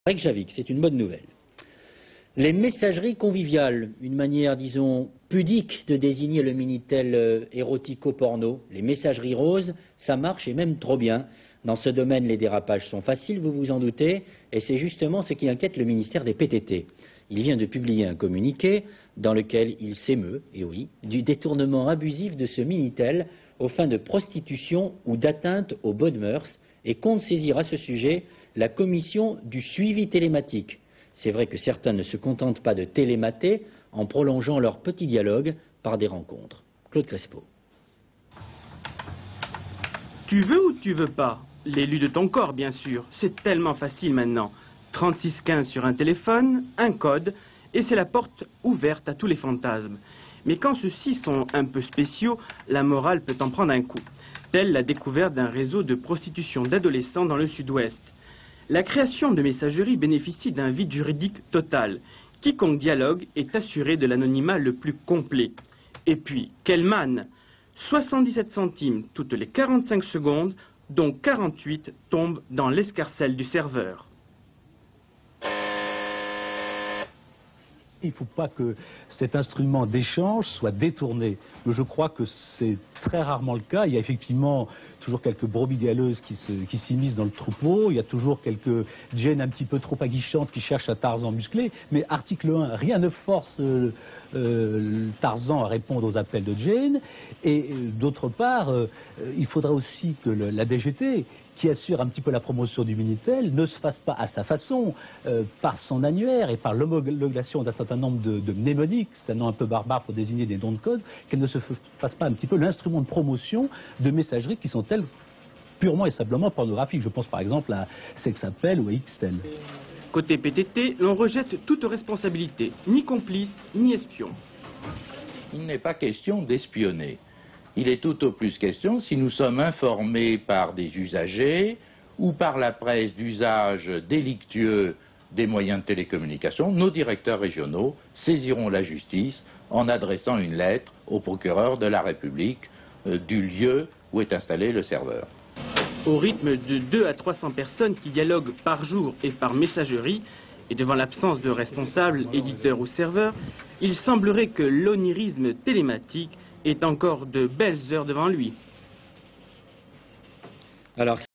Reykjavik, c'est une bonne nouvelle. Les messageries conviviales, une manière, disons, pudique de désigner le Minitel érotico-porno. Les messageries roses, ça marche et même trop bien. Dans ce domaine, les dérapages sont faciles, vous vous en doutez, et c'est justement ce qui inquiète le ministère des PTT. Il vient de publier un communiqué dans lequel il s'émeut, et oui, du détournement abusif de ce Minitel aux fins de prostitution ou d'atteinte aux bonnes mœurs, et compte saisir à ce sujet la commission du suivi télématique. C'est vrai que certains ne se contentent pas de télémater en prolongeant leur petit dialogue par des rencontres. Claude Crespo. Tu veux ou tu veux pas? L'élu de ton corps, bien sûr. C'est tellement facile maintenant. 3615 sur un téléphone, un code, et c'est la porte ouverte à tous les fantasmes. Mais quand ceux-ci sont un peu spéciaux, la morale peut en prendre un coup. Telle la découverte d'un réseau de prostitution d'adolescents dans le sud-ouest. La création de messageries bénéficie d'un vide juridique total. Quiconque dialogue est assuré de l'anonymat le plus complet. Et puis, quelle manne! 77 centimes toutes les 45 secondes, dont 48 tombent dans l'escarcelle du serveur. Il ne faut pas que cet instrument d'échange soit détourné. Mais je crois que c'est très rarement le cas. Il y a effectivement toujours quelques brebis galeuses qui s'immiscent dans le troupeau. Il y a toujours quelques Jane un petit peu trop aguichantes qui cherchent à Tarzan musclé. Mais article 1, rien ne force Tarzan à répondre aux appels de Jane. Et d'autre part, il faudra aussi que la DGT, qui assure un petit peu la promotion du Minitel, ne se fasse pas à sa façon, par son annuaire et par l'homologation d'un certain nombre de mnémoniques, c'est un nom un peu barbare pour désigner des noms de code, qu'elle ne se fasse pas un petit peu l'instrument de promotion de messageries qui sont elles purement et simplement pornographiques. Je pense par exemple à Sexapel ou à Xtel. Côté PTT, l'on rejette toute responsabilité, ni complice, ni espion. Il n'est pas question d'espionner. Il est tout au plus question, si nous sommes informés par des usagers ou par la presse d'usage délictueux des moyens de télécommunication, nos directeurs régionaux saisiront la justice en adressant une lettre au procureur de la République du lieu où est installé le serveur. Au rythme de 200 à 300 personnes qui dialoguent par jour et par messagerie, et devant l'absence de responsables, éditeurs ou serveurs, il semblerait que l'onirisme télématique ait encore de belles heures devant lui. Alors,